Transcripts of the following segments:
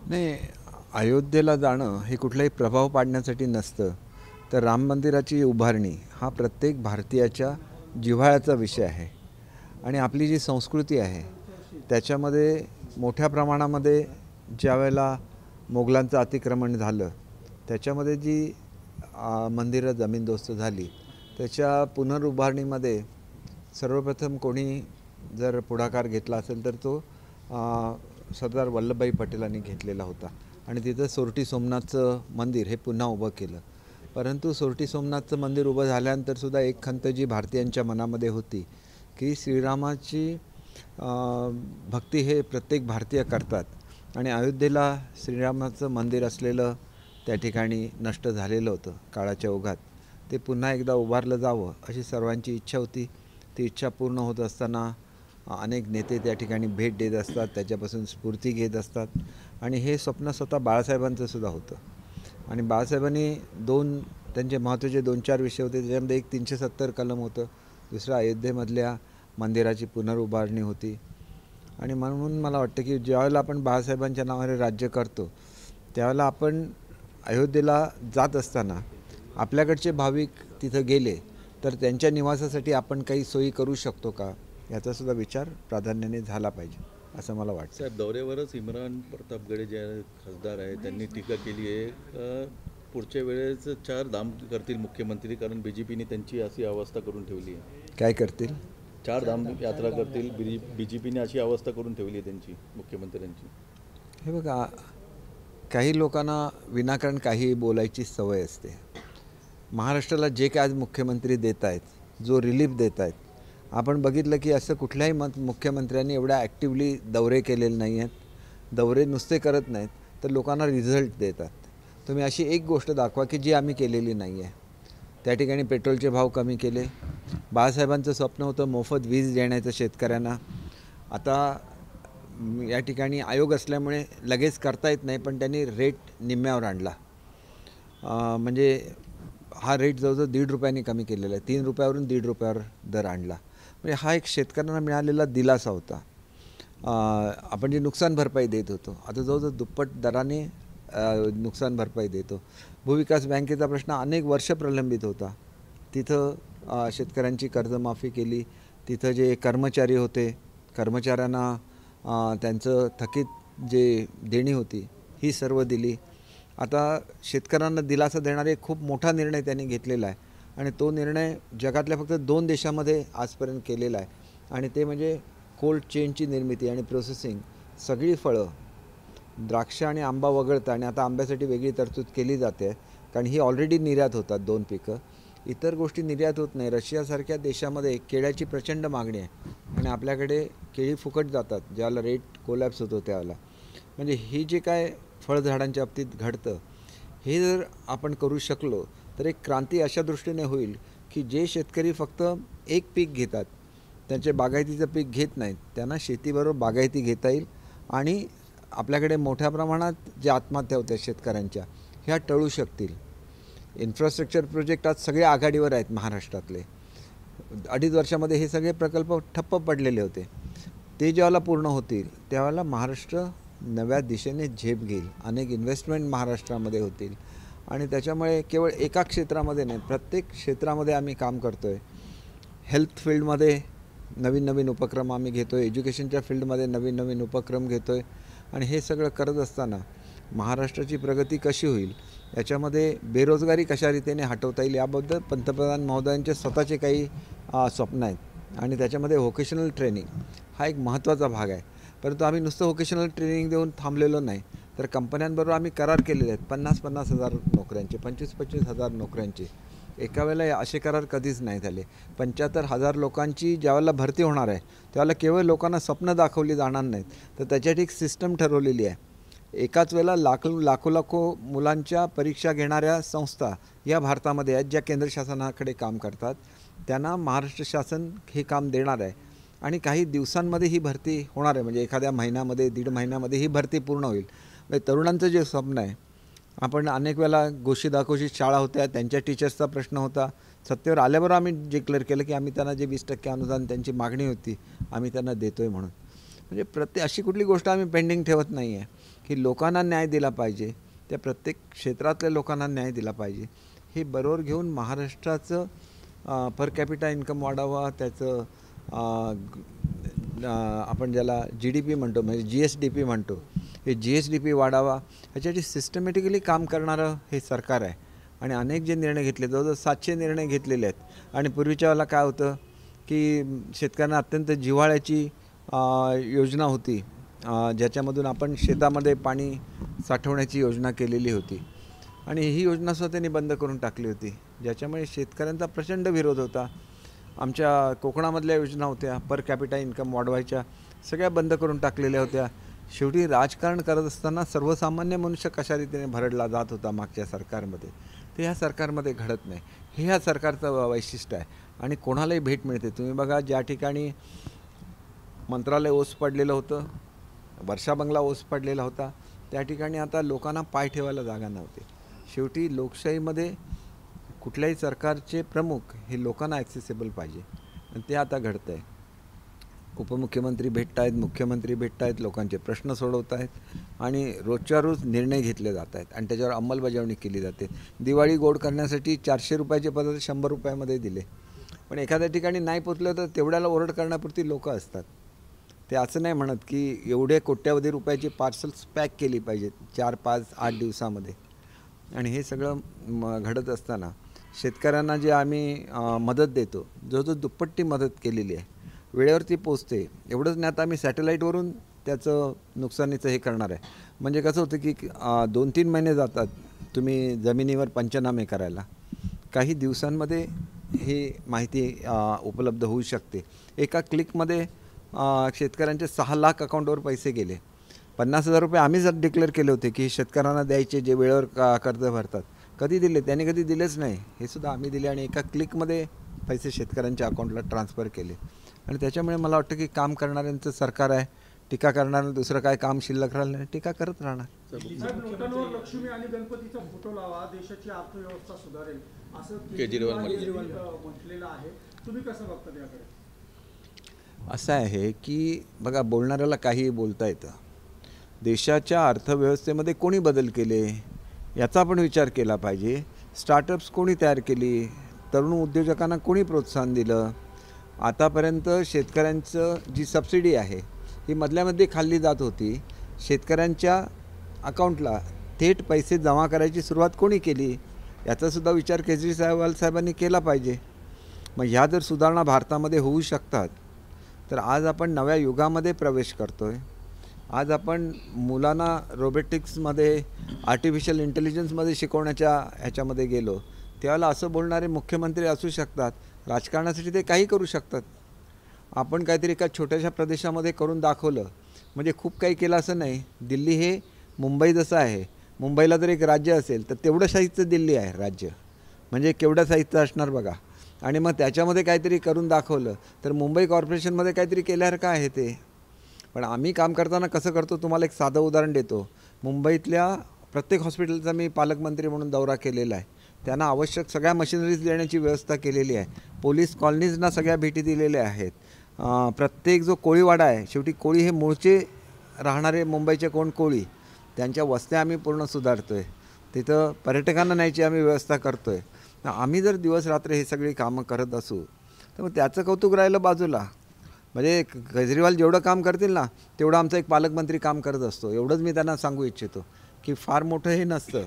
नाही, अयोध्येला जाणं हे कुठलाही प्रभाव पाडण्यासाठी नसतं, तर राम मंदिराची उभारणी हा प्रत्येक भारतीयाच्या जिव्हाळ्याचा विषय आहे. आणि आपली जी संस्कृती आहे त्याच्यामध्ये मोठ्या प्रमाणामध्ये ज्यावेळेला मोगलांचं अतिक्रमण झालं त्याच्यामध्ये जी मंदिरं जमीनदोस्त झाली, त्याच्या पुनरुभारणीमध्ये सर्वप्रथम कोणी जर पुढाकार घेतला असेल तर तो सरदार वल्लभभाई पटेलांनी घेतलेला होता. आणि तिथं सोरटी सोमनाथचं मंदिर हे पुन्हा उभं केलं. परंतु सोरटी सोमनाथचं मंदिर उभं झाल्यानंतरसुद्धा एक खंत जी भारतीयांच्या मनामध्ये होती की श्रीरामाची भक्ती हे प्रत्येक भारतीय करतात आणि अयोध्येला श्रीरामाचं मंदिर असलेलं त्या ठिकाणी नष्ट झालेलं होतं काळाच्या ओघात. ते पुन्हा एकदा उभारलं जावं अशी सर्वांची इच्छा होती. ती इच्छा पूर्ण होत असताना अनेक नेते त्या ठिकाणी भेट देत असतात, त्याच्यापासून स्फूर्ती घेत असतात. आणि हे स्वप्न स्वतः बाळासाहेबांचं सुद्धा होतं. आणि बाळासाहेबांनी त्यांचे महत्त्वाचे 2-4 विषय होते. त्याच्यामध्ये एक 370 कलम होतं, दुसरं अयोध्येमधल्या मंदिराची पुनरुभारणी होती. आणि म्हणून मला वाटतं की ज्यावेळेला आपण बाळासाहेबांच्या नावाने राज्य करतो त्यावेळेला आपण अयोध्येला जात असताना आपल्याकडचे भाविक तिथं गेले तर त्यांच्या निवासासाठी आपण काही सोयी करू शकतो का, याचासुद्धा विचार प्राधान्याने झाला पाहिजे असं मला वाटतं. साहेब, दौऱ्यावरच इम्रान प्रतापगडे जे खासदार आहेत त्यांनी टीका केली आहे, पुढच्या वेळेस 4 धाम करतील मुख्यमंत्री, कारण BJPने त्यांची अशी अवस्था करून ठेवली आहे. काय करतील? 4 धाम यात्रा करतील, BJPने अशी अवस्था करून ठेवली आहे त्यांची मुख्यमंत्र्यांची. हे बघा, काही लोकांना विनाकारण काही बोलायची सवय असते. महाराष्ट्राला जे काय आज मुख्यमंत्री देत आहेत, जो रिलीफ देत आहेत, आपण बघितलं की असं कुठल्याही मुख्यमंत्र्यांनी एवढ्या ॲक्टिवली दौरे केलेले नाही आहेत. दौरे नुसते करत नाहीत तर लोकांना रिझल्ट देतात. तुम्ही अशी एक गोष्ट दाखवा की जी आम्ही केलेली नाही आहे. त्या ठिकाणी पेट्रोलचे भाव कमी केले. बाळासाहेबांचं स्वप्न होतं मोफत वीज देण्याचं शेतकऱ्यांना. आता या ठिकाणी आयोग असल्यामुळे लगेच करता येत नाही, पण त्यांनी रेट निम्म्यावर आणला. म्हणजे हा रेट जवळजवळ ₹1.5 कमी केलेला आहे. 3 रुपयावरून ₹1.5 दर आणला. म्हणजे हा एक शेतकऱ्यांना मिळालेला दिलासा होता. आपण जी नुकसान भरपाई देत होतो आता जवळजवळ दुप्पट दराने नुकसान भरपाई देतो. भूविकास बँकेचा प्रश्न अनेक वर्ष प्रलंबित होता, तिथं शेतकऱ्यांची कर्जमाफी केली. तिथं जे कर्मचारी होते कर्मचाऱ्यांना त्यांचं थकीत जे देणी होती ही सर्व दिली. आता शेतकऱ्यांना दिलासा देणारे खूप मोठा निर्णय त्यांनी घेतलेला आहे आणि तो निर्णय जगातल्या फक्त 2 देशामध्ये आजपर्यंत केलेला आहे. आणि ते म्हणजे कोल्ड चेनची निर्मिती आणि प्रोसेसिंग. सगळी फळं, द्राक्ष आणि आंबा वगळता, आणि आता आंब्यासाठी वेगळी तरतूद केली जाते कारण ही ऑलरेडी निर्यात होतात 2 पिकं, इतर गोष्टी निर्यात होत नाही. रशियासारख्या देशामध्ये केळ्याची प्रचंड मागणी आहे आणि आपल्याकडे केळी फुकट जातात ज्यावेळेला रेट कोलॅप्स होतो त्यावेळेला. म्हणजे ही जे काय फळझाडांच्या बाबतीत घडतं हे जर आपण करू शकलो तर एक क्रांती अशा दृष्टीने होईल की जे शेतकरी फक्त एक पीक घेतात, त्यांचे बागायतीचं पीक घेत नाहीत, त्यांना शेतीबरोबर बागायती घेता येईल आणि आपल्याकडे मोठ्या प्रमाणात जे आत्महत्या होत्या शेतकऱ्यांच्या ह्या टळू शकतील. इन्फ्रास्ट्रक्चर प्रोजेक्ट आज सगळे आघाडीवर आहेत महाराष्ट्रातले. 2.5 वर्षामध्ये हे सगळे प्रकल्प ठप्प पडलेले होते. ते ज्यावेळेला पूर्ण होतील त्यावेळेला महाराष्ट्र नव्या दिशेने झेप घेईल. अनेक इन्व्हेस्टमेंट महाराष्ट्रामध्ये होतील आणि त्याच्यामुळे केवळ एका क्षेत्रामध्ये नाही, प्रत्येक क्षेत्रामध्ये आम्ही काम करतो आहे. हेल्थ फील्डमध्ये नवीन नवीन उपक्रम आम्ही घेतो आहे, एज्युकेशनच्या फील्डमध्ये नवीन नवीन उपक्रम घेतो आहे. आणि हे सगळं करत असताना महाराष्ट्राची प्रगती कशी होईल, याच्यामध्ये बेरोजगारी कशा रीतीने हटवता येईल याबद्दल पंतप्रधान महोदयांचे स्वतःचे काही स्वप्न आहेत आणि त्याच्यामध्ये व्होकेशनल ट्रेनिंग हा एक महत्त्वाचा भाग आहे. परंतु आम्ही नुसतं व्होकेशनल ट्रेनिंग देऊन थांबलेलो नाही, तर कंपन्यांबरोबर आम्ही करार केलेले आहेत 50-50 हजार नोकऱ्यांचे, 25-25 हजार नोकऱ्यांचे. एका वेळेला असे करार कधीच नाही झाले. 75,000 लोकांची ज्यावेळेला भरती होणार आहे त्यावेळेला केवळ लोकांना स्वप्न दाखवली जाणार नाहीत, तर त्याच्यासाठी एक सिस्टम ठरवलेली आहे. एकाच वेळेला लाखो मुलांच्या परीक्षा घेणाऱ्या संस्था या भारतामध्ये आहेत ज्या केंद्र शासनाकडे काम करतात. त्यांना महाराष्ट्र शासन हे काम देणार आहे आणि काही दिवसांमध्ये ही भरती होणार आहे. म्हणजे एखाद्या महिन्यामध्ये 1.5 महिन्यामध्ये ही भरती पूर्ण होईल. म्हणजे तरुणांचं जे स्वप्न आहे, आपण अनेक वेळेला घोषित शाळा होत्या, त्यांच्या टीचर्सचा प्रश्न होता. सत्तेवर आल्याबरोबर आम्ही डिक्लेअर केलं की आम्ही त्यांना जे 20% अनुदान त्यांची मागणी होती आम्ही त्यांना देतो आहे म्हणून. म्हणजे अशी कुठली गोष्ट आम्ही पेंडिंग ठेवत नाही आहे की लोकांना न्याय दिला पाहिजे, त्या प्रत्येक क्षेत्रातल्या लोकांना न्याय दिला पाहिजे. हे बरोबर घेऊन महाराष्ट्राचं पर कॅपिटा इन्कम वाढावा, त्याचं आपण ज्याला GDP म्हणतो म्हणजे GSDP म्हणतो, हे GSDP वाढावा, ह्याच्यासाठी सिस्टमॅटिकली काम करणारं हे सरकार आहे. आणि अनेक जे निर्णय घेतले, जवळजवळ 700 निर्णय घेतलेले आहेत. आणि पूर्वीच्या वेळेला काय होतं की शेतकऱ्यांना अत्यंत जिव्हाळ्याची योजना होती, ज्याच्यामधून आपण शेतामध्ये पाणी साठवण्याची योजना केलेली होती. आणि ही योजनासुद्धा त्यांनी बंद करून टाकली होती, ज्याच्यामुळे शेतकऱ्यांचा प्रचंड विरोध होता. आमच्या कोकणामधल्या योजना होत्या पर कॅपिटा इन्कम वाढवायच्या, सगळ्या बंद करून टाकलेल्या होत्या. शेवटी राजकारण करत असताना सर्वसामान्य मनुष्य कशा रीतीने भरडला जात होता मागच्या सरकारमध्ये, ते ह्या सरकारमध्ये घडत नाही. हे ह्या सरकारचं वैशिष्ट्य आहे. आणि कोणालाही भेट मिळते. तुम्ही बघा, ज्या ठिकाणी मंत्रालय ओस पडलेलं होतं, वर्षा बंगला ओस पडलेला होता, त्या ठिकाणी आता लोकांना पाय ठेवायला जागा नव्हती. शेवटी लोकशाहीमध्ये कुठल्याही सरकारचे प्रमुख हे लोकांना ॲक्सेसिबल पाहिजे, आणि ते आता घडतं आहे. उपमुख्यमंत्री भेटत आहेत, मुख्यमंत्री भेटत आहेत, लोकांचे प्रश्न सोडवत आहेत आणि रोजच्या रोज निर्णय घेतले जात आहेत आणि त्याच्यावर अंमलबजावणी केली जाते. दिवाळी गोड करण्यासाठी 400 रुपयाचे पदार्थ 100 रुपयामध्ये दिले, पण एखाद्या ठिकाणी नाही पोचलं तर तेवढ्याला ओरड करण्यापुरती लोकं असतात. ते असं नाही म्हणत की एवढे कोट्यावधी रुपयाची पार्सल्स पॅक केली पाहिजेत 4, 5, 8 दिवसामध्ये. आणि हे सगळं घडत असताना शेतकऱ्यांना जे आम्ही मदत देतो, जवळजवळ दुप्पट्टी मदत केलेली आहे, वेळेवरती पोचते. एवढंच नाही, आता आम्ही सॅटेलाईटवरून त्याचं नुकसानीचं हे करणार आहे. म्हणजे कसं होतं की 2-3 महिने जातात तुम्ही जमिनीवर पंचनामे करायला, काही दिवसांमध्ये ही माहिती उपलब्ध होऊ शकते. एका क्लिकमध्ये शेतकऱ्यांचे 6 लाख अकाउंटवर पैसे गेले. 50,000 रुपये आम्हीच डिक्लेअर केले होते की शेतकऱ्यांना द्यायचे, जे वेळेवर कर्ज भरतात. कधी दिले? त्यांनी कधी दिलेच नाही. हे सुद्धा आम्ही दिले आणि एका क्लिकमध्ये पैसे शेतकऱ्यांच्या अकाउंटला ट्रान्सफर केले. आणि त्याच्यामुळे मला वाटतं की काम करणाऱ्यांचं सरकार आहे. टीका करणाऱ्यांना दुसरं काय काम शिल्लक राहिलं नाही, टीका करत राहणार. नोटांवर लक्ष्मी आणि गणपतीचा फोटो लावा, देशाची अर्थव्यवस्था सुधारेल असं केजरीवाल म्हटलेलं आहे. तुम्ही कसं बघता याकडे? असं आहे की बघा, बोलणाऱ्याला काहीही बोलता येतं. देशाच्या अर्थव्यवस्थेमध्ये कोणी बदल केले याचा आपण विचार केला पाहिजे. स्टार्टअप्स कोणी तयार केली, तरुण उद्योजकांना कोणी प्रोत्साहन दिलं. आतापर्यंत शेतकऱ्यांचं जी सबसिडी आहे ही मधल्यामध्ये खाल्ली जात होती. शेतकऱ्यांच्या अकाउंटला थेट पैसे जमा करायची सुरुवात कोणी केली याचासुद्धा विचार केजरीवाल साहेबांनी केला पाहिजे. मग ह्या जर सुधारणा भारतामध्ये होऊ शकतात तर आज आपण नव्या युगामध्ये प्रवेश करतो आहे. आज आपण मुलांना रोबोटिक्समध्ये, आर्टिफिशियल इंटेलिजन्समध्ये शिकवण्याच्या ह्याच्यामध्ये गेलो, त्यावेळेला असं बोलणारे मुख्यमंत्री असू शकतात. राजकारणासाठी ते काही करू शकतात. आपण काहीतरी एका छोट्याशा प्रदेशामध्ये करून दाखवलं म्हणजे खूप काही केलं असं नाही. दिल्ली हे मुंबई जसं आहे, मुंबईला जर एक राज्य असेल तर तेवढं साईजचं दिल्ली आहे राज्य, म्हणजे केवढ्या साईजचं असणार बघा. आणि मग त्याच्यामध्ये काहीतरी करून दाखवलं तर मुंबई कॉर्पोरेशनमध्ये काहीतरी केल्यासारखं आहे ते. पण आम्ही काम करताना कसं करतो, तुम्हाला एक साधं उदाहरण देतो. मुंबईतल्या प्रत्येक हॉस्पिटलचा मी पालकमंत्री म्हणून दौरा केलेला आहे. त्यांना आवश्यक सगळ्या मशिनरीज देण्याची व्यवस्था केलेली आहे. पोलीस कॉलनीजना सगळ्या भेटी दिलेल्या आहेत. प्रत्येक जो कोळीवाडा आहे, शेवटी कोळी हे मूळचे राहणारे मुंबईचे कोण कोळी, त्यांच्या वस्त्या आम्ही पूर्ण सुधारतो आहे. तिथं पर्यटकांना न्यायची आम्ही व्यवस्था करतो आहे. आम्ही जर दिवस रात्र हे सगळी कामं करत असू तर मग त्याचं कौतुक राहिलं बाजूला. म्हणजे केजरीवाल जेवढं काम करतील ना तेवढं आमचा एक पालकमंत्री काम करत असतो. एवढंच मी त्यांना सांगू इच्छितो की फार मोठं हे नसतं.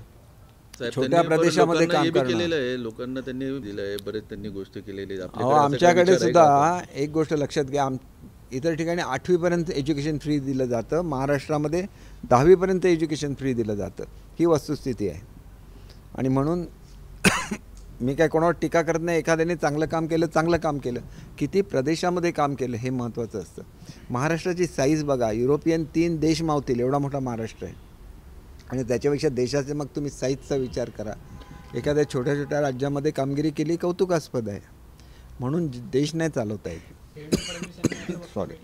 छोट्या प्रदेशामध्ये काम केलेलं आहे, लोकांना त्यांनी दिलं आहे, बरेच त्यांनी गोष्टी केलेली आहे. आमच्याकडे सुद्धा एक गोष्ट लक्षात घ्या, इतर ठिकाणी 8वीपर्यंत एज्युकेशन फ्री दिलं जातं, महाराष्ट्रामध्ये 10वीपर्यंत एज्युकेशन फ्री दिलं जातं. ही वस्तुस्थिती आहे. आणि म्हणून मी काय कोणावर टीका करत नाही. एखाद्याने चांगलं काम केलं, किती प्रदेशामध्ये काम केलं हे महत्त्वाचं असतं. महाराष्ट्राची साईज बघा, युरोपियन 3 देश मावतील एवढा मोठा महाराष्ट्र आहे. आणि त्याच्यापेक्षा देशाचे मग तुम्ही साईजचा विचार करा. एखाद्या छोट्या छोट्या राज्यामध्ये कामगिरी केली कौतुकास्पद आहे. म्हणून देश नाही चालवता येत. सॉरी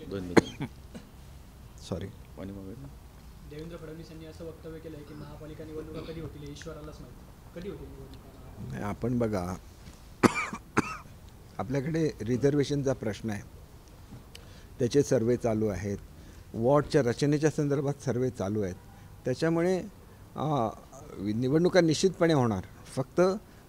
देवेंद्र फडणवीस यांनी असं वक्तव्य केलं की महापालिका निवडणुका कधी होतील ईश्वरालाच माहिती. कधी होतील निवडणुका? आपण बघा, आपल्याकडे रिझर्वेशनचा प्रश्न आहे, त्याचे सर्वे चालू आहेत. वॉर्डच्या रचनेच्या संदर्भात सर्वे चालू आहेत. त्याच्यामुळे निवडणुका निश्चितपणे होणार. फक्त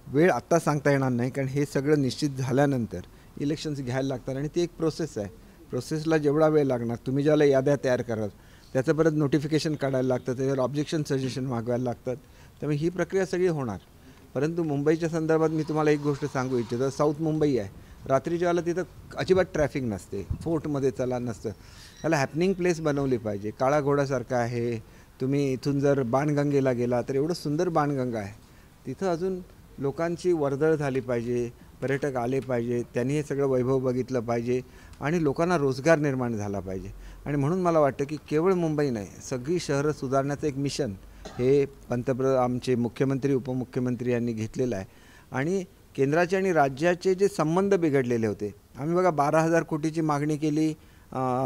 वेळ आत्ता सांगता येणार नाही, कारण हे सगळं निश्चित झाल्यानंतर इलेक्शन्स घ्यायला लागतात आणि ती एक प्रोसेस आहे. प्रोसेसला जेवढा वेळ लागणार, तुम्ही ज्याला याद्या तयार कराल त्याचं परत नोटिफिकेशन काढायला लागतं, त्याच्यावर ऑब्जेक्शन सजेशन मागवायला लागतात. त्यामुळे ही प्रक्रिया सगळी होणार. परंतु मुंबईच्या संदर्भात मी तुम्हाला एक गोष्ट सांगू इच्छितो. साऊथ मुंबई आहे, रात्रीच्या वेळेला तिथं अजिबात ट्रॅफिक नसते, फोर्टमध्ये चला नसतं. त्याला हॅपनिंग प्लेस बनवली पाहिजे. काळा घोडासारखं आहे. तुम्ही इथून जर बाणगंगेला गेला तर एवढं सुंदर बाणगंगा आहे. तिथं अजून लोकांची वर्दळ झाली पाहिजे, पर्यटक आले पाहिजे, त्यांनी हे सगळं वैभव बघितलं पाहिजे आणि लोकांना रोजगार निर्माण झाला पाहिजे. आणि म्हणून मला वाटतं की केवळ मुंबई नाही, सगळी शहरं सुधारण्याचं एक मिशन हे आमचे मुख्यमंत्री उपमुख्यमंत्री यांनी घेतलेलं आहे. आणि केंद्राचे आणि राज्याचे जे संबंध बिघडलेले होते, आम्ही बघा 12,000 कोटीची मागणी केली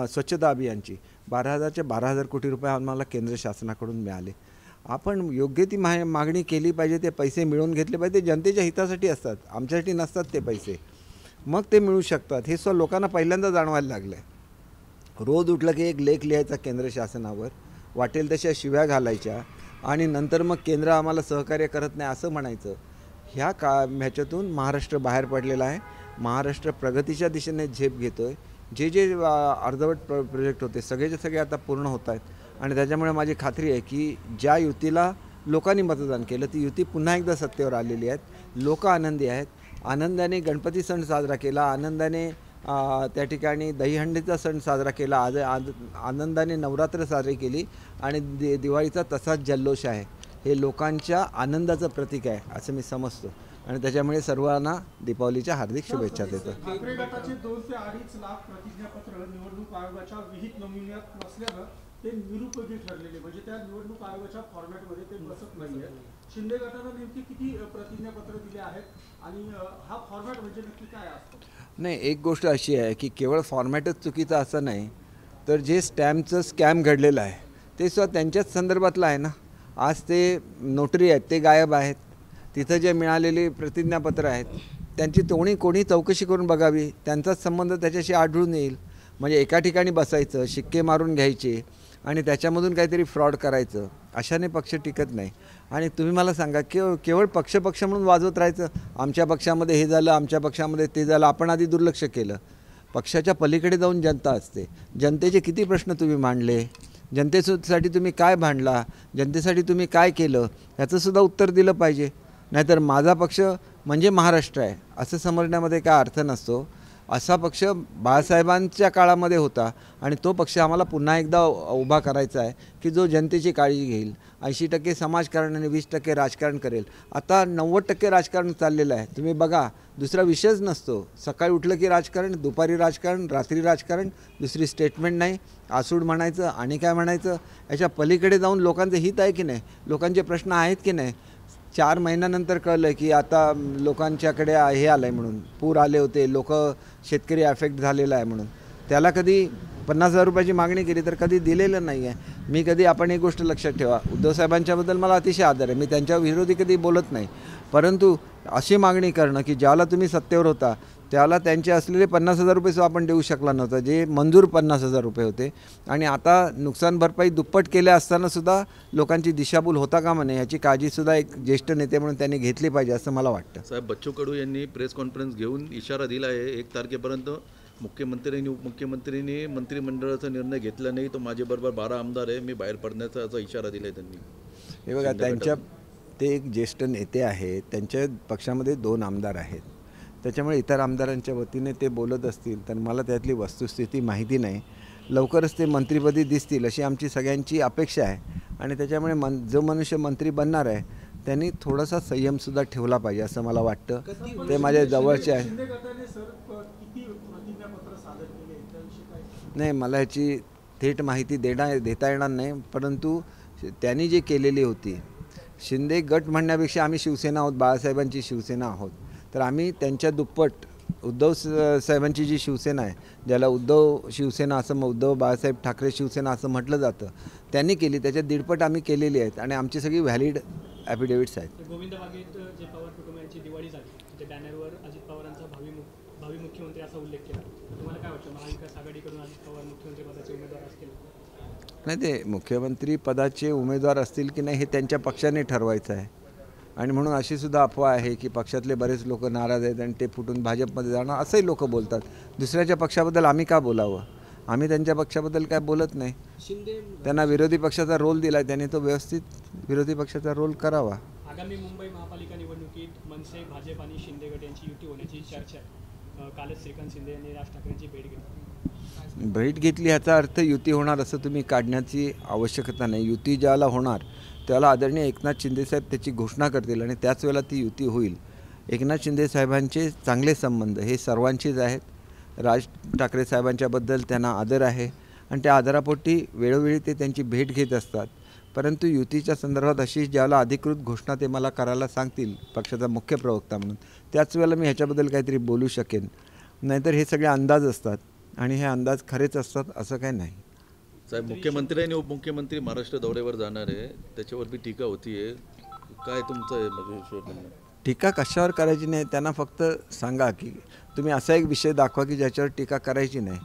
स्वच्छता अभियानची. 12,000 कोटी रुपये आम्हाला केंद्र शासनाकडून मिळाले. आपण योग्य ती मागणी केली पाहिजे, ते पैसे मिळवून घेतले पाहिजे. ते जनतेच्या हितासाठी असतात, आमच्यासाठी नसतात ते पैसे. मग ते मिळू शकतात. हे सुद्धा लोकांना पहिल्यांदा जाणवायला लागलं आहे. रोज उठलं की एक लेख लिहायचा केंद्र शासनावर, वाटेल तशा शिव्या घालायच्या आणि नंतर मग केंद्र आम्हाला सहकार्य करत नाही असं म्हणायचं. ह्याच्यातून महाराष्ट्र बाहेर पडलेला आहे. महाराष्ट्र प्रगतीच्या दिशेने झेप घेतो आहे. जे अर्धवट प्रोजेक्ट होते सगळेचे सगळे आता पूर्ण होत आहेत. आणि त्याच्यामुळे माझी खात्री आहे की ज्या युतीला लोकांनी मतदान केलं ती युती पुन्हा एकदा सत्तेवर आलेली आहेत. लोक आनंदी आहेत. आनंदाने गणपती सण साजरा केला, आनंदाने त्या ठिकाणी दहीहंडीचा सण साजरा केला, आनंदाने नवरात्र साजरी केली आणि दिवाळीचा तसाच जल्लोष आहे. हे लोकांच्या आनंदाचं प्रतीक आहे असं मी समजतो आणि त्याच्यामुळे सर्वांना दीपावलीच्या हार्दिक शुभेच्छा देतो. ठाकरे गटाचे 2 ते 2.5 लाख प्रतिज्ञापत्र निवडणूक आयोगाच्या विहित नमुन्यात नसल्यानं ते निरुपयोगी ठरलेले, म्हणजे त्या निवडणूक आयोगाच्या फॉर्मॅटमध्ये ते बसत नाहीये. शिंदे गटानं नेमकी किती प्रतिज्ञापत्र दिले आहेत आणि हा फॉर्मॅट म्हणजे नक्की काय असतो? नाही, एक गोष्ट अशी आहे की केवळ फॉर्मॅटच चुकीचं असं नाही, तर जे स्टॅम्पचं स्कॅम घडलेलं आहे ते सुद्धा त्यांच्याच संदर्भातलं आहे ना. आज ते नोटरी आहेत, ते गायब आहेत. तिथं जे मिळालेली प्रतिज्ञापत्र आहेत त्यांची कोणी चौकशी करून बघावी. त्यांचाच संबंध त्याच्याशी आढळून येईल. म्हणजे एका ठिकाणी बसायचं, शिक्के मारून घ्यायचे आणि त्याच्यामधून काहीतरी फ्रॉड करायचं, अशाने पक्ष टिकत नाही. आणि तुम्ही मला सांगा, केवळ पक्ष म्हणून वाजवत राहायचं, आमच्या पक्षामध्ये हे झालं, आमच्या पक्षामध्ये ते झालं. आपण आधी दुर्लक्ष केलं. पक्षाच्या पलीकडे जाऊन जनता असते. जनतेचे किती प्रश्न तुम्ही मांडले, जनतेसाठी तुम्ही काय भांडला, जनतेसाठी तुम्ही काय केलं, याचंसुद्धा उत्तर दिलं पाहिजे. नाहीतर माझा पक्ष म्हणजे महाराष्ट्र आहे असं समजण्यामध्ये काय अर्थ नसतो. असा पक्ष बाळासाहेबांच्या काळामध्ये होता आणि तो पक्ष आम्हाला पुन्हा एकदा उभा करायचा आहे की जो जनतेची काळजी घेईल. 80% समाजकारण आणि 20% राजकारण करेल. आता 90% राजकारण चाललेलं आहे. तुम्ही बघा, दुसरा विषयच नसतो. सकाळी उठलं की राजकारण, दुपारी राजकारण, रात्री राजकारण, दुसरी स्टेटमेंट नाही. आसूड म्हणायचं आणि काय म्हणायचं. याच्या पलीकडे जाऊन लोकांचं हित आहे की नाही, लोकांचे प्रश्न आहेत की नाही. 4 महिन्यानंतर कळलं की आता लोकांच्याकडे हे आलं आहे म्हणून, पूर आले होते, शेतकरी अफेक्ट झालेला आहे म्हणून. त्याला कधी 50,000 रुपयाची मागणी केली तर कधी दिलेलं नाही आहे. मी कधी, आपण एक गोष्ट लक्षात ठेवा, उद्धव साहेबांच्याबद्दल मला अतिशय आदर आहे, मी त्यांच्या विरोधी कधी बोलत नाही. परंतु अशी मागणी करणं की ज्याला तुम्ही सत्तेवर होता त्याला त्यांचे असलेले 50,000 रुपयेसुद्धा आपण देऊ शकला नव्हता, जे मंजूर 50,000 रुपये होते. आणि आता नुकसान भरपाई दुप्पट केल्या असतानासुद्धा लोकांची दिशाभूल होता का म्हणे, याची काळजीसुद्धा एक ज्येष्ठ नेते म्हणून त्यांनी घेतली पाहिजे असं मला वाटतं. साहेब, बच्चू कडू यांनी प्रेस कॉन्फरन्स घेऊन इशारा दिला आहे 1 तारखेपर्यंत मुख्यमंत्र्यांनी उपमुख्यमंत्र्यांनी मंत्रिमंडळाचा निर्णय घेतला नाही तो माझ्याबरोबर 12 आमदार आहे, मी बाहेर पडण्याचा असा इशारा दिला आहे त्यांनी. हे बघा, ते एक ज्येष्ठ नेते आहेत, त्यांच्या पक्षामध्ये 2 आमदार आहेत. त्याच्यामुळे इतर आमदारांच्या वतीने ते बोलत असतील तर मला त्यातली वस्तुस्थिती माहिती नाही. लवकरच ते मंत्रिपदी दिसतील अशी आमची सगळ्यांची अपेक्षा आहे. आणि त्याच्यामुळे जो मनुष्य मंत्री बनणार आहे त्यांनी थोडासा संयमसुद्धा ठेवला पाहिजे असं मला वाटतं. ते माझ्या जवळचे आहे. नाही, मला याची थेट माहिती देता येणार नाही. परंतु त्यांनी जे केलेली होती, शिंदे गट म्हणण्यापेक्षा आम्ही शिवसेना आहोत, बाळासाहेबांची शिवसेना आहोत. तर आम्ही त्यांच्या दुप्पट उद्धव साहेबांची जी शिवसेना आहे, ज्याला उद्धव शिवसेना असं, उद्धव बाळासाहेब ठाकरे शिवसेना असं म्हटलं जातं, त्यांनी केली त्याच्या 1.5 आम्ही केलेली आहेत. आणि आमची सगळी व्हॅलिड ॲफिडेविट्स आहेत. गोविंद बागेत जे पवार कुटुंबाची दिवाळी झाली, त्या बॅनरवर अजित पवारांचा भावी मुख्यमंत्री असा उल्लेख केला. तुम्हाला काय वाटतं, महाविकास आघाडीकडून अजित पवार मुख्यमंत्री पदाचे उमेदवार असतील? नाही, ते मुख्यमंत्री पदाचे उमेदवार असतील की नाही हे त्यांच्या पक्षाने ठरवायचं आहे. आणि म्हणून अशी सुद्धा अफवा आहे की पक्षातले बरेच लोक नाराज आहेत आणि ते फुटून भाजपमध्ये जाणार असंही लोक बोलतात. दुसऱ्याच्या पक्षाबद्दल आम्ही का बोलावं? आम्ही त्यांच्या पक्षाबद्दल काय बोलत नाही. त्यांना विरोधी पक्षाचा रोल दिला आहे, त्यांनी तो व्यवस्थित विरोधी पक्षाचा रोल करावा. आगामी मुंबई महापालिका निवडणुकीत मनसे, भाजप आणि शिंदे गट यांची युती होण्याची चर्चा आहे. कालच श्रीकांत शिंदे यांनी राज ठाकरेंची भेट घेतली. भेट घेतली ह्याचा अर्थ युती होणार असं तुम्ही काढण्याची आवश्यकता नाही. युती ज्याला होणार त्याला आदरणीय एकनाथ शिंदेसाहेब त्याची घोषणा करतील आणि त्याच वेळेला ती युती होईल. एकनाथ शिंदेसाहेबांचे चांगले संबंध हे सर्वांचीच आहेत. राज ठाकरे साहेबांच्याबद्दल त्यांना आदर आहे आणि त्या आदरापोटी वेळोवेळी ते त्यांची भेट घेत असतात. परंतु युतीच्या संदर्भात अशी ज्याला अधिकृत घोषणा ते मला करायला सांगतील पक्षाचा मुख्य प्रवक्ता म्हणून, त्याच वेळेला मी ह्याच्याबद्दल काहीतरी बोलू शकेन. नाहीतर हे सगळे अंदाज असतात आणि हे अंदाज खरेच असतात असं काही नाही. साहेब, मुख्यमंत्री आणि उपमुख्यमंत्री महाराष्ट्र दौऱ्यावर जाणार आहे, त्याच्यावर बी टीका होतीये. काय तुमचं आहे? टीका कशावर करायची नाही, त्यांना फक्त सांगा की तुम्ही असा एक विषय दाखवा की ज्याच्यावर टीका करायची नाही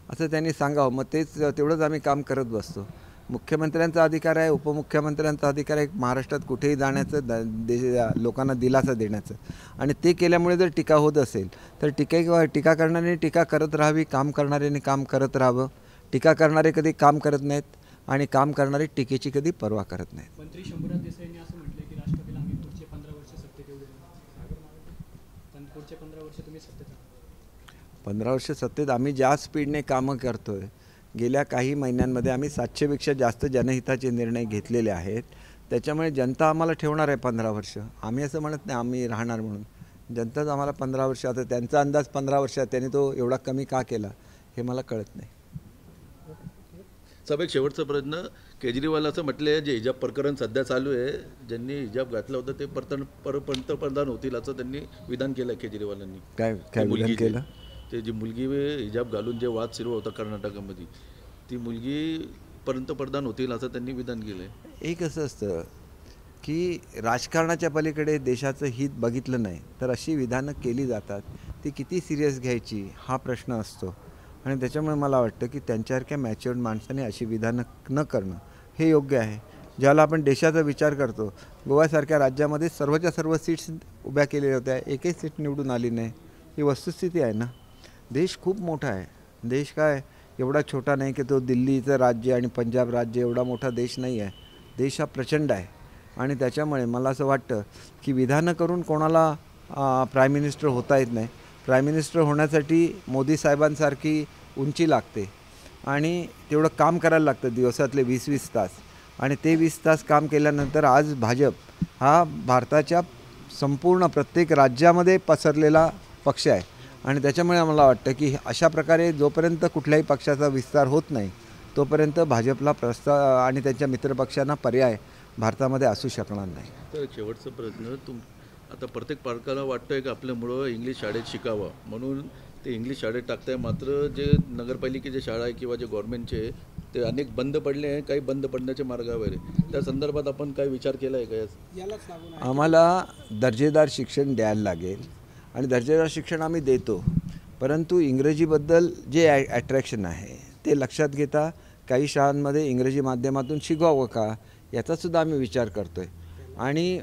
असं त्यांनी सांगावं. मग तेवढंच आम्ही काम करत बसतो. मुख्यमंत्र्यांचा अधिकार आहे, उपमुख्यमंत्र्यांचा अधिकार आहे महाराष्ट्रात कुठेही जाण्याचं, लोकांना दिलासा देण्याचं. आणि ते केल्यामुळे जर टीका होत असेल तर टीका करणाऱ्यांनी टीका करत राहावी, काम करणाऱ्यांनी काम करत राहावं. टीका करणारे कधी काम करत नाहीत आणि काम करणारे टीकेची कधी पर्वा करत नाहीत. मंत्री शंभूराज देसाईंनी असं म्हटलं की राष्ट्रपतीला आम्ही पुढचे 15 वर्ष सत्तेत येऊ देणार. पण पुढचे 15 वर्ष तुम्ही सत्तेत आहात. 15 वर्ष सत्तेत आम्ही ज्या स्पीडने कामं करतो आहे, गेल्या काही महिन्यांमध्ये आम्ही 700पेक्षा जास्त जनहिताचे निर्णय घेतलेले आहेत. त्याच्यामुळे जनता आम्हाला ठेवणार आहे 15 वर्ष. आम्ही असं म्हणत नाही आम्ही राहणार म्हणून. जनताच आम्हाला 15 वर्ष, आता त्यांचा अंदाज 15 वर्षात त्यांनी तो एवढा कमी का केला हे मला कळत नाही. साहेब, एक शेवटचा प्रश्न. केजरीवाल असं म्हटले जे हिजाब प्रकरण सध्या चालू आहे, ज्यांनी हिजाब घातलं होतं ते पंतप्रधान होतील असं त्यांनी विधान केलं केजरीवालांनी. काय विधान केलं? ते जी मुलगी हिजाब घालून जे वाद सुरू होता कर्नाटकामध्ये, ती मुलगी पंतप्रधान होतील असं त्यांनी विधान केलं आहे. एक असं असतं की राजकारणाच्या पलीकडे देशाचं हित बघितलं नाही तर अशी विधानं केली जातात. ती किती सिरियस घ्यायची हा प्रश्न असतो. आणि त्याच्यामुळे मला वाटतं की त्यांच्यासारख्या मॅच्युअर्ड माणसाने अशी विधानं न करणं हे योग्य आहे. ज्याला आपण देशाचा विचार करतो, गोव्यासारख्या राज्यामध्ये सर्वच्या सर्व सीट्स उभ्या केलेल्या होत्या, एकही सीट निवडून आली नाही. ही वस्तुस्थिती आहे ना. देश खूप मोठा आहे. देश काय एवढा छोटा नाही की तो दिल्लीचं राज्य आणि पंजाब राज्य एवढा मोठा देश नाही आहे. देश हा प्रचंड आहे. आणि त्याच्यामुळे मला असं वाटतं की विधानं करून कोणाला प्राईम मिनिस्टर होता येत नाही. प्राईम मिनिस्टर होण्यासाठी मोदी साहेबांसारखी उंची लागते आणि तेवढं काम करायला लागतं दिवसातले 20-20 तास. आणि ते 20 तास काम केल्यानंतर आज भाजप हा भारताच्या संपूर्ण प्रत्येक राज्यामध्ये पसरलेला पक्ष आहे. आणि त्याच्यामुळे मला वाटतं की अशा प्रकारे जोपर्यंत कुठल्याही पक्षाचा विस्तार होत नाही तोपर्यंत भाजपला आणि त्यांच्या मित्रपक्षांना पर्याय भारतामध्ये असू शकणार नाही. तर शेवटचा प्रश्न. आता प्रत्येक पालकाला वाटतं की आपल्या मुलं इंग्लिश शाळेत शिकावं म्हणून ते इंग्लिश शाळेत टाकताय. मात्र जे नगरपालिकेचे शाळा आहे किंवा जे गव्हर्नमेंटचे ते अनेक बंद पडले आहे, काही बंद पडण्याच्या मार्गावर आहे. त्या संदर्भात आपण काय विचार केला आहे का? आम्हाला दर्जेदार शिक्षण द्यायला लागेल आणि दर्जेदार शिक्षण आम्ही देतो. परंतु इंग्रजीबद्दल जे ॲट्रॅक्शन आहे ते लक्षात घेता काही शाळांमध्ये इंग्रजी माध्यमातून शिकवावं का याचासुद्धा आम्ही विचार करतो आहे. आणि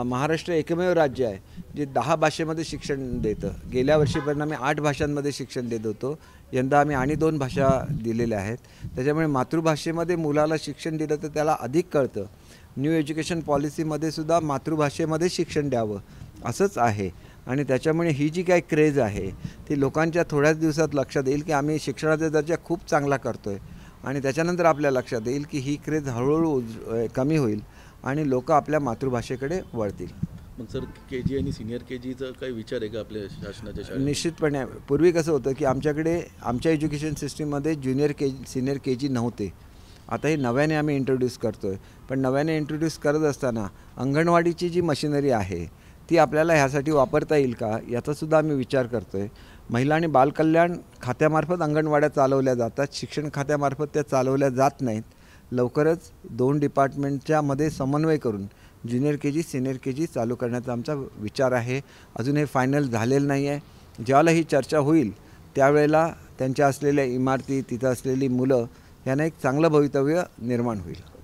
महाराष्ट्र एकमेव राज्य आहे जे 10 भाषेमध्ये शिक्षण देतं. गेल्या वर्षीपर्यंत आम्ही 8 भाषांमध्ये शिक्षण देत होतो. यंदा आम्ही आणि 2 भाषा दिलेल्या आहेत. त्याच्यामुळे मातृभाषेमध्ये मुलाला शिक्षण दिलं तर त्याला अधिक कळतं. न्यू एज्युकेशन पॉलिसीमध्ये सुद्धा मातृभाषेमध्ये शिक्षण द्यावं असंच आहे. आणि त्याच्यामुळे ही जी काही क्रेज आहे ती लोकांच्या थोड्याच दिवसात लक्षात येईल की आम्ही शिक्षणाचा दर्जा खूप चांगला करतो आहे. आणि त्याच्यानंतर आपल्या लक्षात येईल की ही क्रेज हळूहळू कमी होईल आणि लोक आपल्या मातृभाषेकडे वळतील. मग सर, KG आणि सिनियर KGचा काही विचार आहे का आपल्या शासनाच्या शाळेत? निश्चितपणे. पूर्वी कसं होतं की आमच्याकडे आमच्या एज्युकेशन सिस्टीममध्ये सिनियर KG नव्हते. आता हे नव्याने आम्ही इंट्रोड्यूस करतो आहे. पण नव्याने इंट्रोड्यूस करत असताना अंगणवाडीची जी मशिनरी आहे ती आपल्याला ह्यासाठी वापरता येईल का याचासुद्धा आम्ही विचार करतो आहे. महिला आणि बालकल्याण खात्यामार्फत अंगणवाड्या चालवल्या जातात. शिक्षण खात्यामार्फत त्या चालवल्या जात नाहीत. लवकरच 2 डिपार्टमेंटच्या मध्ये समन्वय करून ज्युनियर KG सिनियर KG चालू करण्याचा आमचा विचार आहे. अजून हे फायनल झालेलं नाही आहे. ज्यावेळेला ही चर्चा होईल त्यावेळेला त्यांच्या असलेल्या इमारती, तिथं असलेली मुलं यानं एक चांगलं भवितव्य निर्माण होईल.